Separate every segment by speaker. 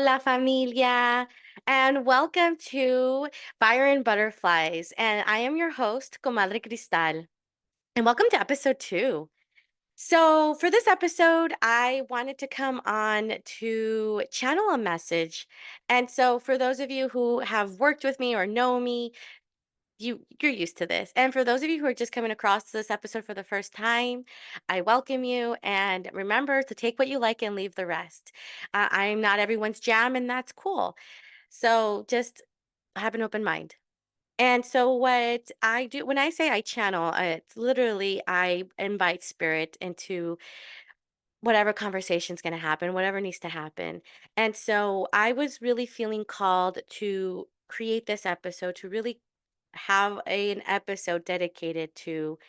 Speaker 1: Hola, familia, and welcome to Fire and Butterflies. And I am your host, Comadre Cristal, and welcome to episode 2. So, for this episode, I wanted to come on to channel a message. And so, for those of you who have worked with me or know me, you're used to this. And for those of you who are just coming across this episode for the first time, I welcome you and remember to take what you like and leave the rest. I'm not everyone's jam and that's cool. So just have an open mind. And so what I do when I say I channel, it's literally I invite spirit into whatever conversation's going to happen, whatever needs to happen. And so I was really feeling called to create this episode to really have an episode dedicated to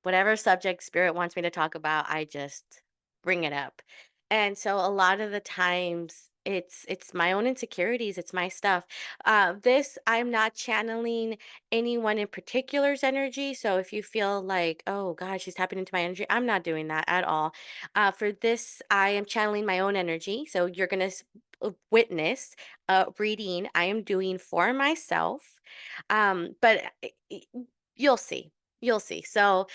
Speaker 1: whatever subject spirit wants me to talk about, I just bring it up. And so a lot of the times it's my own insecurities, it's my stuff. This I'm not channeling anyone in particular's energy. So if you feel like, oh God, she's tapping into my energy, I'm not doing that at all. For this, I am channeling my own energy. So you're gonna witness a reading I am doing for myself. But you'll see. You'll see. So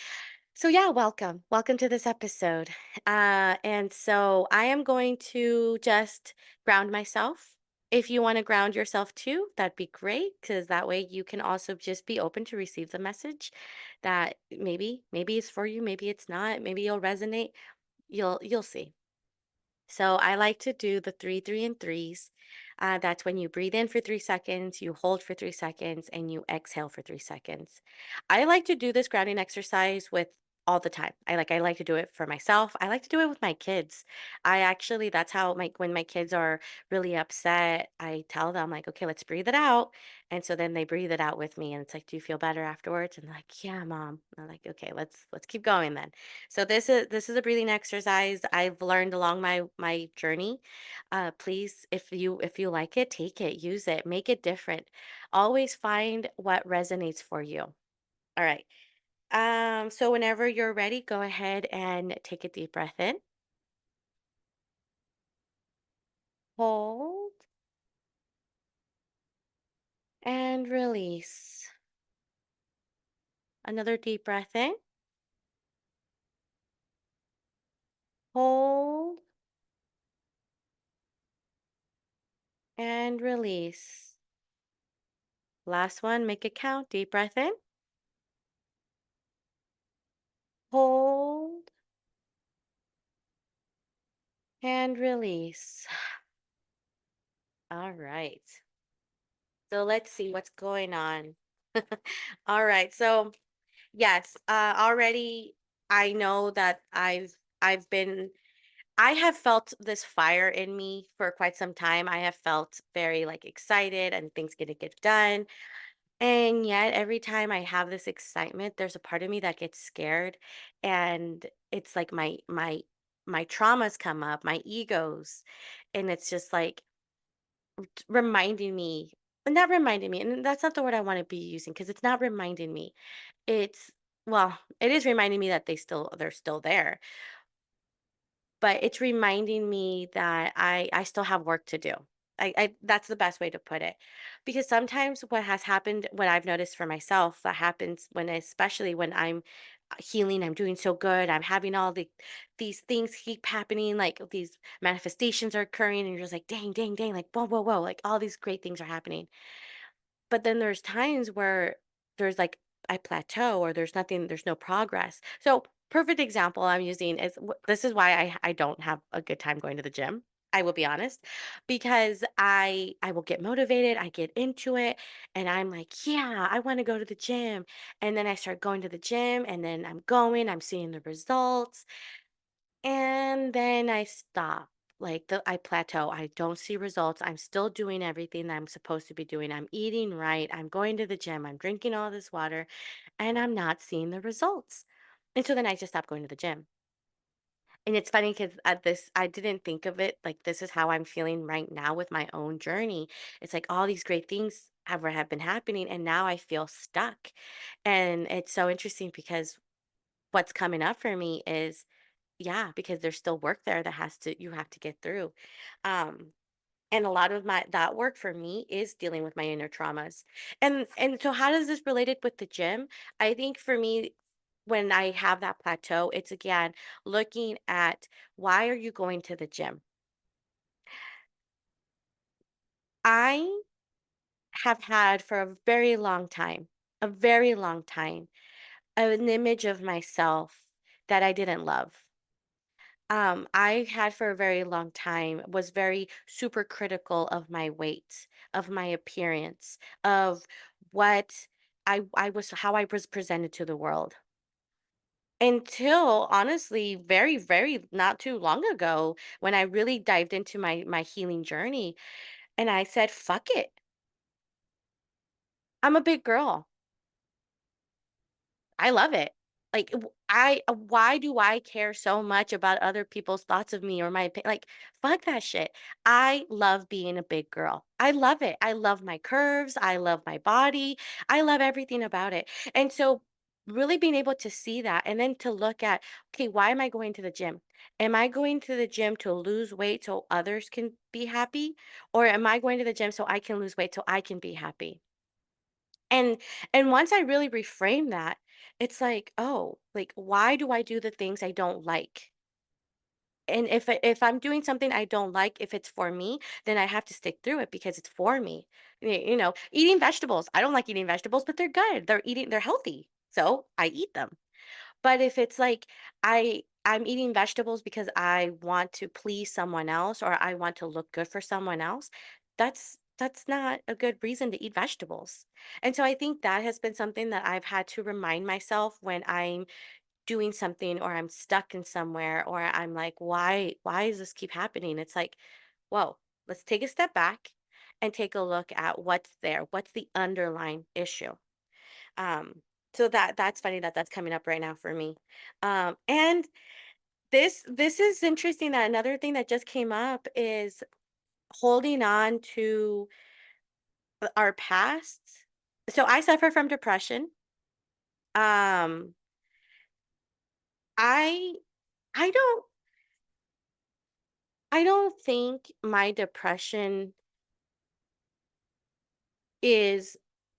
Speaker 1: yeah, welcome. Welcome to this episode. And so I am going to just ground myself. If you want to ground yourself too, that'd be great because that way you can also just be open to receive the message that maybe it's for you, maybe it's not, maybe you'll resonate. You'll see. So I like to do the three, three, and threes. That's when you breathe in for 3 seconds, you hold for 3 seconds, and you exhale for 3 seconds. I like to do this grounding exercise with all the time. I like to do it for myself. I like to do it with my kids. I actually that's how my when my kids are really upset, I tell them like, okay, let's breathe it out. And so then they breathe it out with me. And it's like, do you feel better afterwards? And they're like, yeah, mom. I'm like, okay, let's keep going then. So this is a breathing exercise I've learned along my journey. Please, if you like it, take it, use it, make it different. Always find what resonates for you. All right. So whenever you're ready, go ahead and take a deep breath in. Hold and release. Another deep breath in. Hold and release. Last one, make it count. Deep breath in. Hold and release. All right. So let's see what's going on. All right. So yes, already I know that I have felt this fire in me for quite some time. I have felt very like excited and things gonna get done. And yet every time I have this excitement, there's a part of me that gets scared. And it's like my traumas come up, my egos. And it's just like reminding me not reminding me, and that's not the word I wanna be using because it's not reminding me. It's well, it is reminding me that they're still there, but it's reminding me that I still have work to do. I that's the best way to put it. Because sometimes what I've noticed for myself, that happens when especially when I'm healing, I'm doing so good, I'm having all these things keep happening, like these manifestations are occurring, and you're just like, dang, dang, dang, like whoa, whoa, whoa, like all these great things are happening. But then there's times where there's like I plateau or there's no progress. So perfect example I'm using is this is why I don't have a good time going to the gym. I will be honest because I will get motivated, I get into it and I'm like, yeah, I want to go to the gym. And then I start going to the gym and then I'm seeing the results and then I stop. I plateau. I don't see results. I'm still doing everything that I'm supposed to be doing. I'm eating right. I'm going to the gym. I'm drinking all this water and I'm not seeing the results. And so then I just stopped going to the gym. And it's funny because at this, I didn't think of it like this is how I'm feeling right now with my own journey. It's like all these great things have been happening, and now I feel stuck. And it's so interesting because what's coming up for me is yeah, because there's still work there that has to you have to get through. Um, And a lot of my that work for me is dealing with my inner traumas. And so how does this relate it with the gym? I think for me, when I have that plateau, it's again looking at why are you going to the gym? I have had for a very long time, an image of myself that I didn't love. I had for a very long time was very super critical of my weight, of my appearance, of what I was how I was presented to the world. Until honestly, very, very not too long ago when I really dived into my healing journey and I said, fuck it. I'm a big girl. I love it. Like, why do I care so much about other people's thoughts of me or my like, fuck that shit. I love being a big girl. I love it. I love my curves. I love my body. I love everything about it. And so, really being able to see that and then to look at, okay, why am I going to the gym? Am I going to the gym to lose weight so others can be happy? Or am I going to the gym so I can lose weight so I can be happy? And and once I really reframe that, it's like, "Oh, like, why do I do the things I don't like?" And if I'm doing something I don't like, if it's for me, then I have to stick through it because it's for me. Eating vegetables. I don't like eating vegetables, but they're good. They're healthy. So I eat them. But if it's like I'm eating vegetables because I want to please someone else or I want to look good for someone else, that's not a good reason to eat vegetables. And so I think that has been something that I've had to remind myself when I'm doing something or I'm stuck in somewhere or I'm like, why does this keep happening? It's like, whoa, let's take a step back and take a look at what's there. What's the underlying issue? Um, so that's funny that that's coming up right now for me. And this is interesting that another thing that just came up is holding on to our past. So I suffer from depression. Um, I I don't I don't think my depression is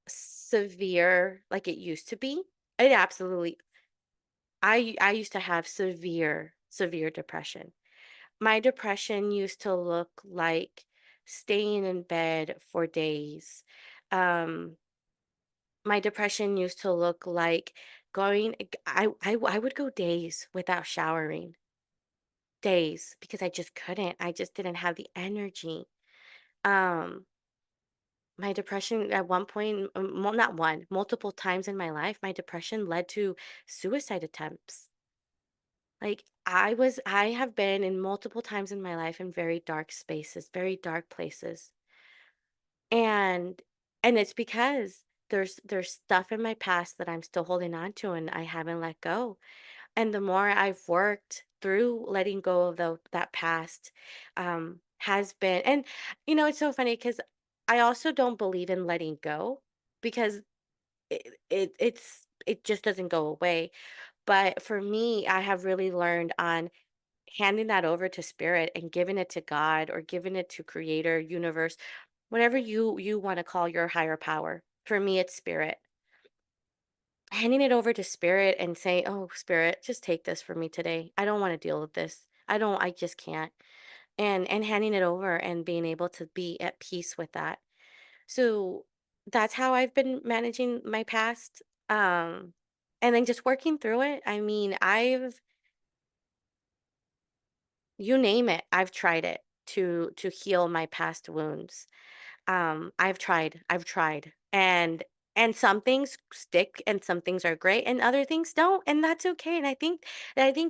Speaker 1: severe like it used to be. It absolutely I used to have severe depression. My depression used to look like staying in bed for days. Um, my depression used to look like I would go days without showering, days because I just couldn't. I just didn't have the energy. Um, my depression at one point, not one, multiple times in my life, my depression led to suicide attempts. Like I have been in multiple times in my life in very dark spaces, very dark places. And and it's because there's stuff in my past that I'm still holding on to and I haven't let go. And the more I've worked through letting go of that past has been and it's so funny because I also don't believe in letting go because it just doesn't go away. But for me, I have really learned on handing that over to spirit and giving it to God or giving it to creator, universe, whatever you want to call your higher power. For me, it's spirit. Handing it over to spirit and saying, "Oh, spirit, just take this for me today. I don't want to deal with this. I just can't." And handing it over and being able to be at peace with that. So that's how I've been managing my past. And then just working through it. I mean, you name it, I've tried it to heal my past wounds. I've tried. And some things stick and some things are great and other things don't, and that's okay. And I think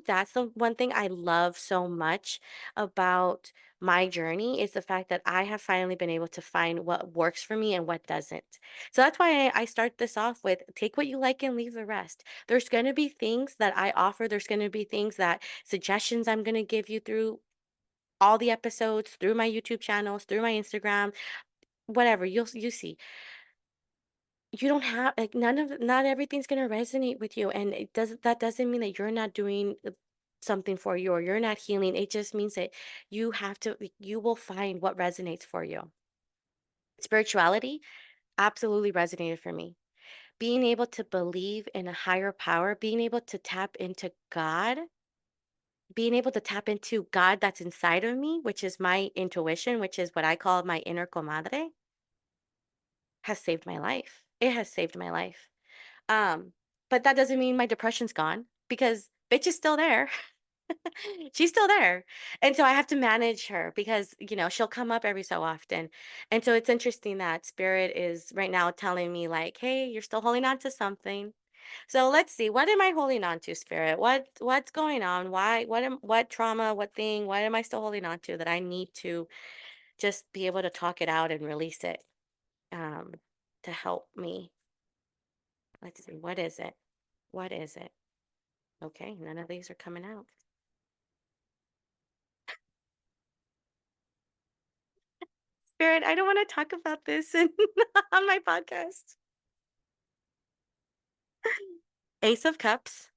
Speaker 1: that's the one thing I love so much about my journey is the fact that I have finally been able to find what works for me and what doesn't. So that's why I start this off with take what you like and leave the rest. There's going to be things that I offer, there's going to be things that suggestions I'm going to give you through all the episodes, through my YouTube channels, through my Instagram, whatever you see. You don't have like not everything's gonna resonate with you, and it doesn't that doesn't mean that you're not doing. something for you or you're not healing, it just means that you will find what resonates for you. Spirituality absolutely resonated for me. Being able to believe in a higher power, being able to tap into God, being able to tap into God that's inside of me, which is my intuition, which is what I call my inner comadre, has saved my life. It has saved my life. Um, but that doesn't mean my depression's gone because bitch is still there. She's still there. And so I have to manage her because, she'll come up every so often. And so it's interesting that spirit is right now telling me like, "Hey, you're still holding on to something." So let's see, what am I holding on to, spirit? What's going on? Why what trauma, what am I still holding on to that I need to just be able to talk it out and release it um to help me. Let's see, what is it? What is it? Okay, none of these are coming out. Spirit, I don't want to talk about this on my podcast. Ace of Cups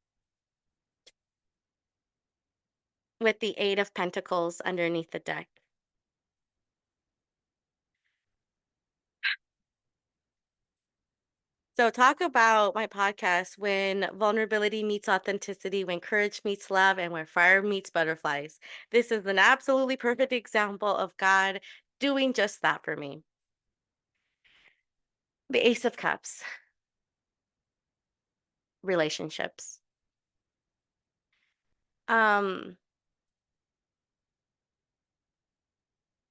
Speaker 1: with the Eight of Pentacles underneath the deck. So, talk about my podcast when vulnerability meets authenticity, when courage meets love, and when fire meets butterflies. This is an absolutely perfect example of God doing just that for me. The Ace of Cups, relationships. Um,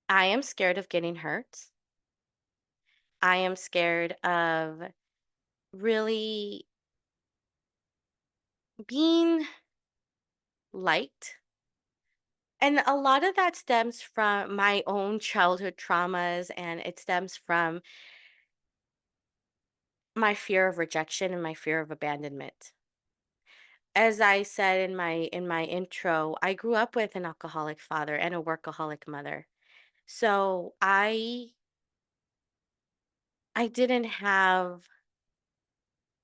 Speaker 1: I am scared of getting hurt. I am scared of really being liked. And a lot of that stems from my own childhood traumas, and it stems from my fear of rejection and my fear of abandonment. As I said in my intro, I grew up with an alcoholic father and a workaholic mother. So I didn't have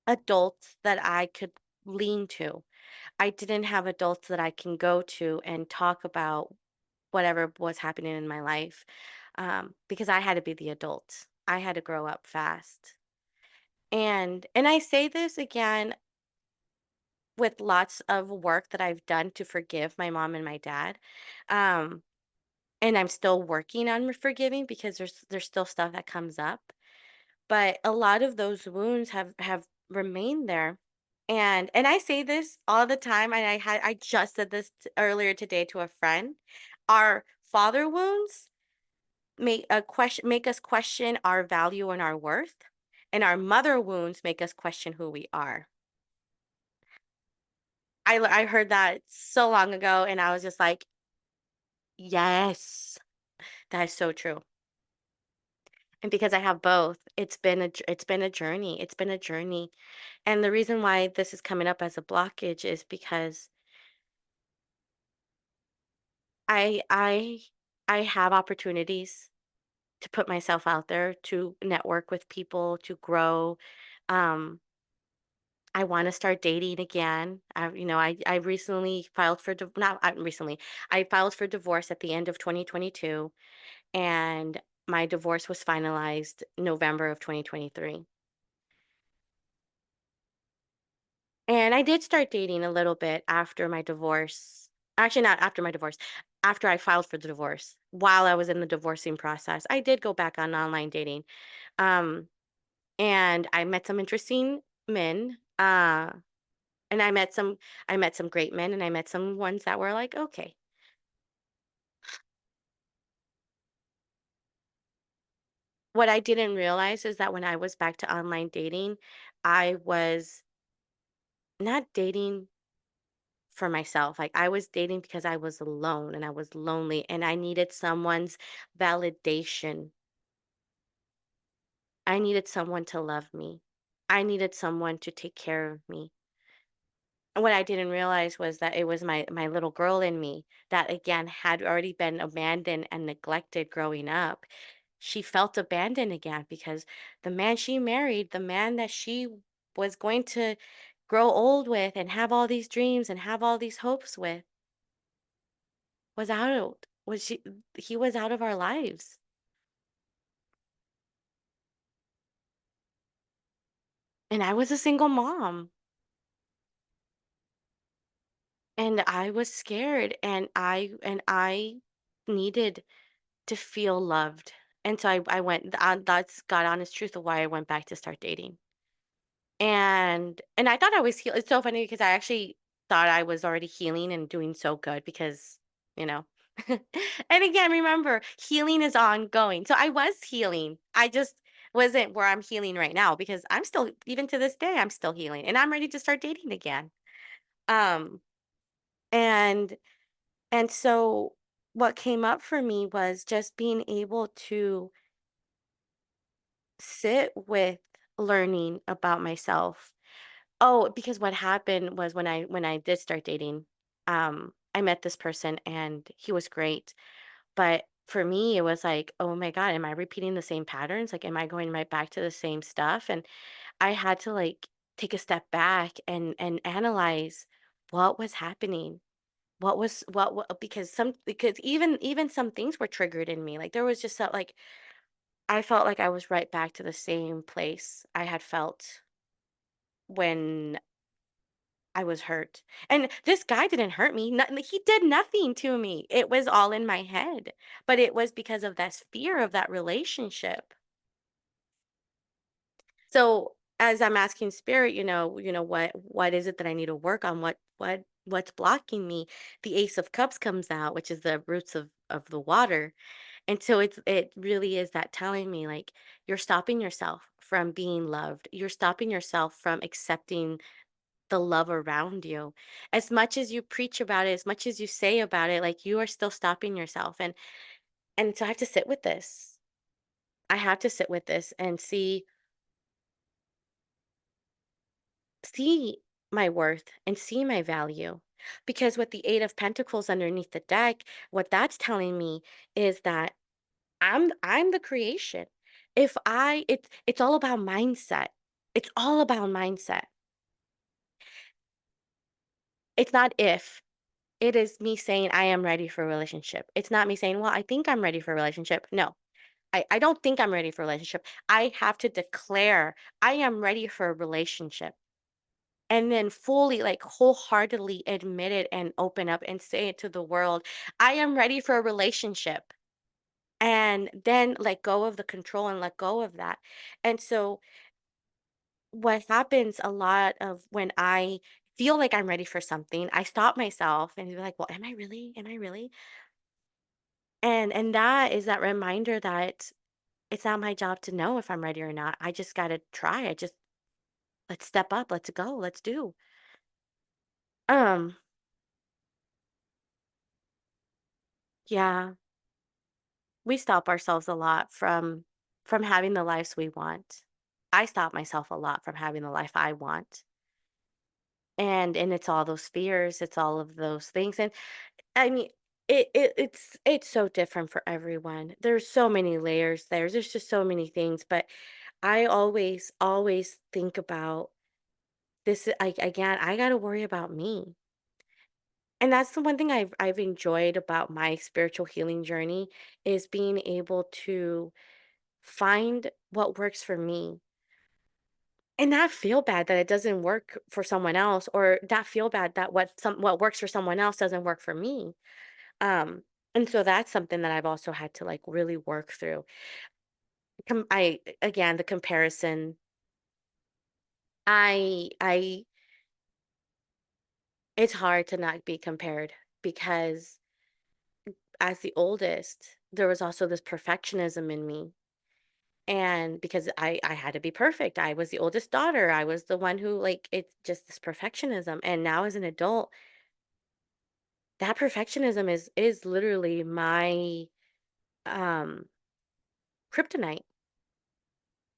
Speaker 1: adults that I could lean to. I didn't have adults that I can go to and talk about whatever was happening in my life, because I had to be the adult. I had to grow up fast. And I say this again with lots of work that I've done to forgive my mom and my dad. Um, and I'm still working on forgiving because there's still stuff that comes up. But a lot of those wounds have remained there. And I say this all the time, and I just said this earlier today to a friend. Our father wounds make us question our value and our worth, and our mother wounds make us question who we are. I heard that so long ago, and I was just like, yes, that is so true. And because I have both, it's been a journey. It's been a journey. And the reason why this is coming up as a blockage is because I I I have opportunities to put myself out there, to network with people, to grow. Um, I want to start dating again. I recently filed for not recently. I filed for divorce at the end of 2022, and my divorce was finalized November of 2023. And I did start dating a little bit after my divorce. Actually, not after my divorce, after I filed for the divorce. While I was in the divorcing process, I did go back on online dating. Um, and I met some interesting men. And I met some great men, and I met some ones that were like, okay. What I didn't realize is that when I was back to online dating, I was not dating for myself. Like, I was dating because I was alone and I was lonely and I needed someone's validation. I needed someone to love me. I needed someone to take care of me. And what I didn't realize was that it was my little girl in me that again had already been abandoned and neglected growing up. She felt abandoned again because the man she married, the man that she was going to grow old with and have all these dreams and have all these hopes with, was out was she he was out of our lives, and I was a single mom, and I was scared, and I needed to feel loved, and so I went that's God honest truth of why I went back to start dating. And I thought I was it's so funny because I actually thought I was already healing and doing so good because, you know. And again, remember, healing is ongoing. So I was healing. I just wasn't where I'm healing right now because I'm still even to this day I'm still healing and I'm ready to start dating again. Um and and so what came up for me was just being able to sit with learning about myself. Oh, because what happened was when I did start dating, I met this person and he was great. But for me, it was like, oh my God, am I repeating the same patterns? Like, am I going right back to the same stuff? And I had to like take a step back and analyze what was happening. What because even some things were triggered in me. Like there was just like I felt like I was right back to the same place I had felt when I was hurt. And this guy didn't hurt me. He did nothing to me. It was all in my head. But it was because of that fear of that relationship. So as I'm asking spirit, what is it that I need to work on? What's blocking me? The Ace of Cups comes out, which is the roots of the water. And so it really is that telling me like you're stopping yourself from being loved. You're stopping yourself from accepting the love around you. As much as you preach about it, as much as you say about it, like you are still stopping yourself. And so I have to sit with this. I have to sit with this and see my worth and see my value. Because with the 8 of Pentacles underneath the deck, what that's telling me is that I'm the creation. If I it's all about mindset. It's all about mindset. It's not if. It is me saying I am ready for a relationship. It's not me saying, well, I think I'm ready for a relationship. No, I don't think I'm ready for a relationship. I have to declare I am ready for a relationship and then fully, like wholeheartedly admit it and open up and say it to the world. I am ready for a relationship. And then let go of the control and let go of that. And so, what happens a lot of when I feel like I'm ready for something, I stop myself and be like, well, am I really? Am I really? And that is that reminder that it's not my job to know if I'm ready or not. I just gotta try. I just let's step up, let's go, let's do. Um, yeah, we stop ourselves a lot from having the lives we want. I stop myself a lot from having the life I want. And it's all those fears, it's all of those things. And I mean, it's so different for everyone. There's so many layers there. There's just so many things, but I always think about this again, I got to worry about me. And that's the one thing I've enjoyed about my spiritual healing journey is being able to find what works for me and not feel bad that it doesn't work for someone else or not feel bad that what works for someone else doesn't work for me. And so that's something that I've also had to like really work through. I again the comparison. I It's hard to not be compared because as the oldest, there was also this perfectionism in me. And because I had to be perfect. I was the oldest daughter. I was the one who like it's just this perfectionism. And now as an adult, that perfectionism is literally my um kryptonite.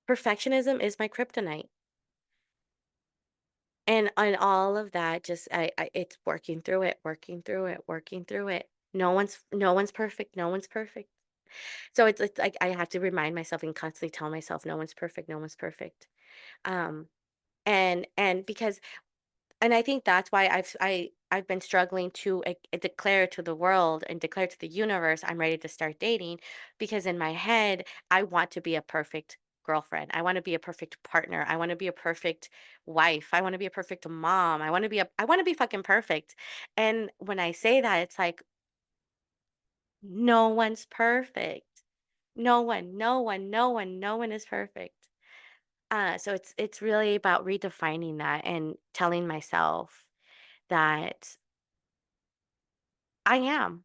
Speaker 1: Perfectionism is my kryptonite. And all of that just I it's working through it, working through it, working through it. No one's perfect. No one's perfect. So it's like I have to remind myself and constantly tell myself no one's perfect, no one's perfect. Um and because and I think that's why I've been struggling to declare to the world and declare to the universe I'm ready to start dating because in my head I want to be a perfect girlfriend. I want to be a perfect partner. I want to be a perfect wife. I want to be a perfect mom. I want to be fucking perfect. And when I say that it's like no one's perfect. No one is perfect. So it's really about redefining that and telling myself that I am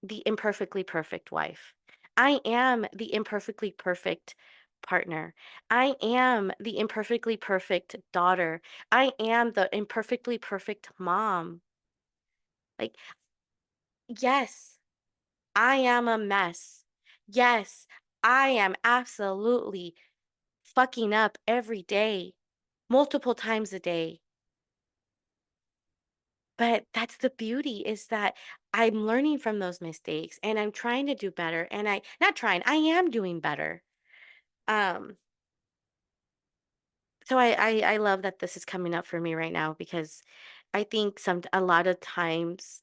Speaker 1: the imperfectly perfect wife. I am the imperfectly perfect partner. I am the imperfectly perfect daughter. I am the imperfectly perfect mom. Like, yes, I am a mess. Yes, I am absolutely fucking up every day, multiple times a day. But that's the beauty is that I'm learning from those mistakes and I'm trying to do better and I not trying, I am doing better. Um so I love that this is coming up for me right now because I think a lot of times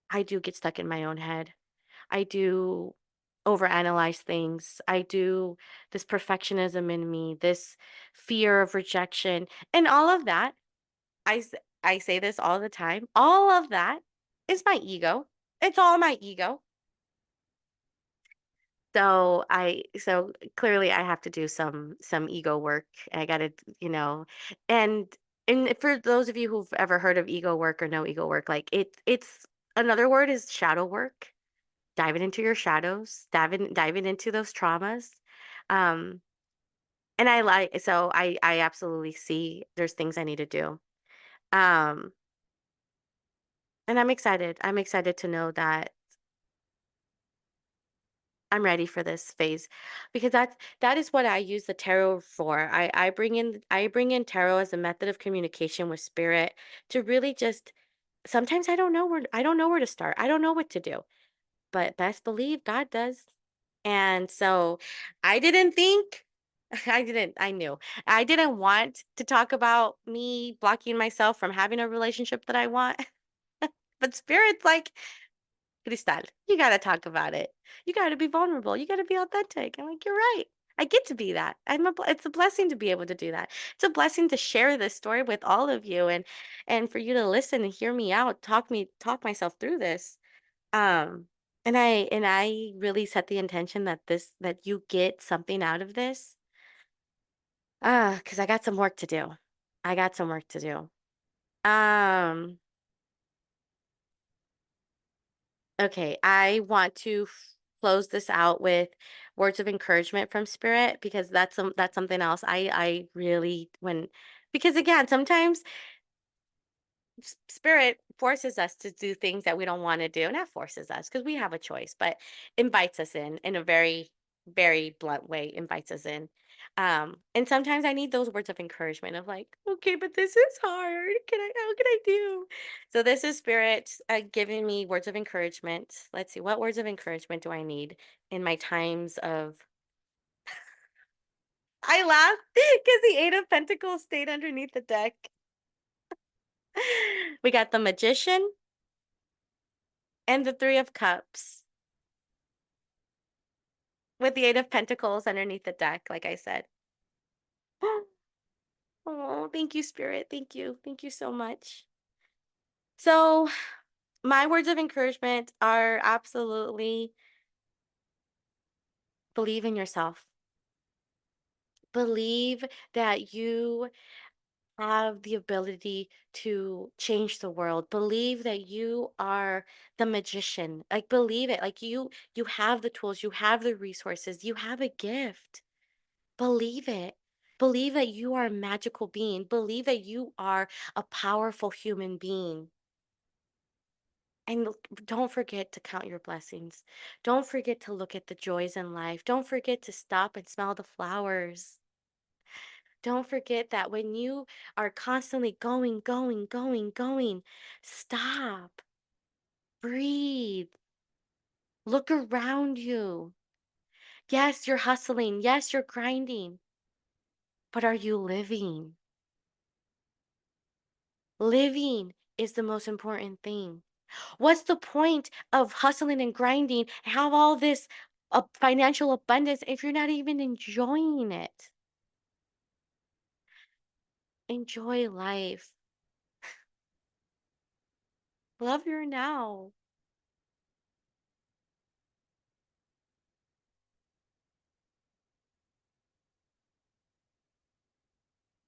Speaker 1: I do get stuck in my own head. I do overanalyze things. I do this perfectionism in me, this fear of rejection and all of that I s I say this all the time. All of that is my ego. It's all my ego. So clearly I have to do some ego work. I gotta, and and for those of you who've ever heard of ego work or no ego work, like it's another word is shadow work. Diving into your shadows, diving into those traumas. Um, and I absolutely see there's things I need to do. Um And I'm excited. I'm excited to know that I'm ready for this phase because that is what I use the tarot for. I bring in tarot as a method of communication with spirit to really just sometimes I don't know where to start. I don't know what to do. But best believe God does. And so I didn't think I knew. I didn't want to talk about me blocking myself from having a relationship that I want. But spirit's like Cristal, you gotta talk about it. You gotta be vulnerable. You gotta be authentic. I'm like, you're right. I get to be that. It's a blessing to be able to do that. It's a blessing to share this story with all of you and for you to listen and hear me out, talk myself through this. Um and I really set the intention that that you get something out of this. Cuz I got some work to do. I got some work to do. Um Okay, I want to close this out with words of encouragement from spirit because that's something else I really when because again, sometimes spirit forces us to do things that we don't want to do. Not forces us because we have a choice, but invites us in a very blunt way, invites us in. And sometimes I need those words of encouragement of like, okay, but this is hard. How can I do? So this is spirit giving me words of encouragement. Let's see, what words of encouragement do I need in my times of I laugh because the Eight of Pentacles stayed underneath the deck. We got the Magician and the Three of Cups. With the Eight of Pentacles underneath the deck, like I said. Oh, thank you, Spirit. Thank you. Thank you so much. So, my words of encouragement are absolutely believe in yourself. Believe that you have the ability to change the world. Believe that you are the magician. Like believe it. Like you have the tools, you have the resources, you have a gift. Believe it. Believe that you are a magical being. Believe that you are a powerful human being. And don't forget to count your blessings. Don't forget to look at the joys in life. Don't forget to stop and smell the flowers. Don't forget that when you are constantly going, stop, breathe, look around you. Yes, you're hustling. Yes, you're grinding. But are you living? Living is the most important thing. What's the point of hustling and grinding and have all this financial abundance if you're not even enjoying it? Enjoy life. Love your now.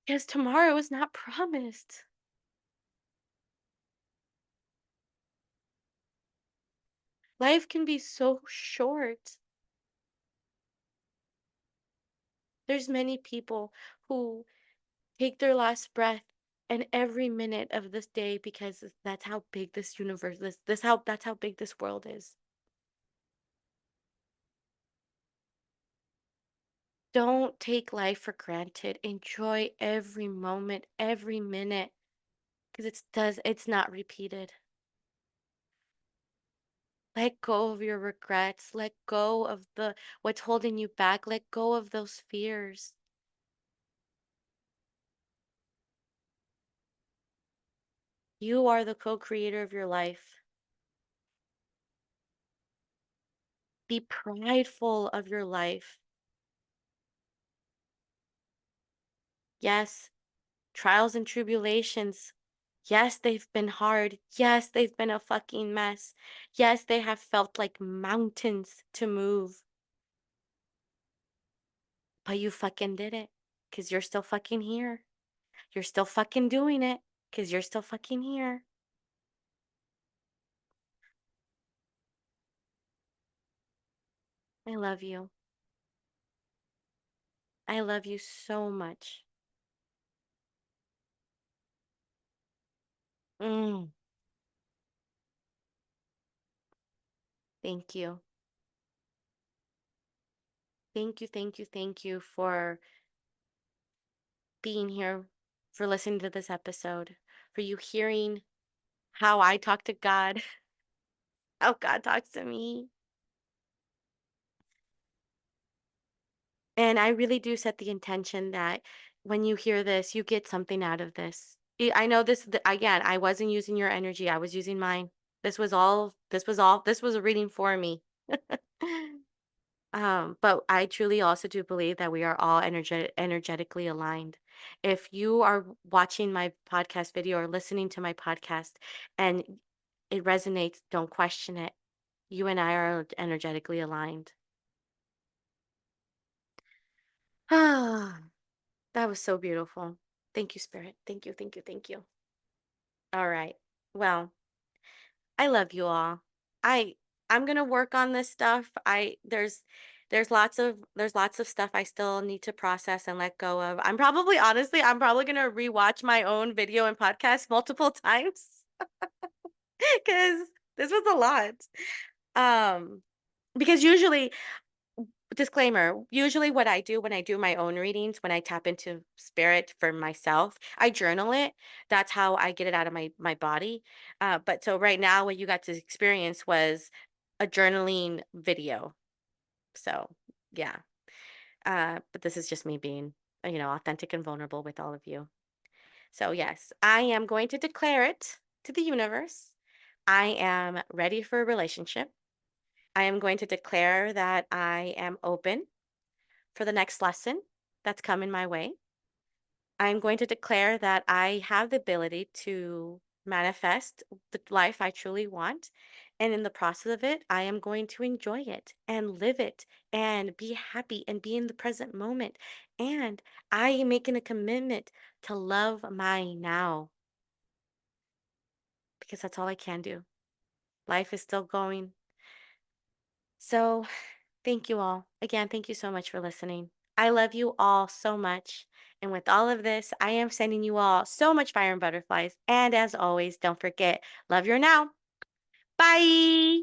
Speaker 1: Because tomorrow is not promised. Life can be so short. There's many people who take their last breath and every minute of this day because that's how big this universe this how that's how big this world is. Don't take life for granted. Enjoy every moment, every minute because it's not repeated. Let go of your regrets. Let go of the what's holding you back. Let go of those fears. You are the co-creator of your life. Be prideful of your life. Yes, trials and tribulations. Yes, they've been hard. Yes, they've been a fucking mess. Yes, they have felt like mountains to move, but you fucking did it because you're still fucking here. You're still fucking doing it because you're still fucking here. I love you. I love you so much. Mm, thank you. Thank you, thank you, thank you for being here, for listening to this episode, for you hearing how I talk to God, how God talks to me. And I really do set the intention that when you hear this, you get something out of this. I know again, I wasn't using your energy, I was using mine. This was a reading for me. But I truly also do believe that we are all energetically aligned. If you are watching my podcast video or listening to my podcast and it resonates, don't question it. You and I are energetically aligned. Ah, that was so beautiful. Thank you, Spirit. Thank you, thank you, thank you. All right. Well, I love you all. I I'm gonna work on this stuff. There's lots of stuff I still need to process and let go of. I'm probably gonna rewatch my own video and podcast multiple times because this was a lot. Um, because usually disclaimer, usually what I do when I do my own readings, when I tap into spirit for myself, I journal it. That's how I get it out of my body. But so right now what you got to experience was a journaling video. So, yeah. But this is just me being, authentic and vulnerable with all of you. So, yes, I am going to declare it to the universe. I am ready for a relationship. I am going to declare that I am open for the next lesson that's coming my way. I'm going to declare that I have the ability to manifest the life I truly want. And in the process of it, I am going to enjoy it and live it and be happy and be in the present moment. And I am making a commitment to love my now because that's all I can do. Life is still going. So, thank you all. Again, thank you so much for listening. I love you all so much. And with all of this, I am sending you all so much fire and butterflies. And as always, don't forget, love your now. Bye.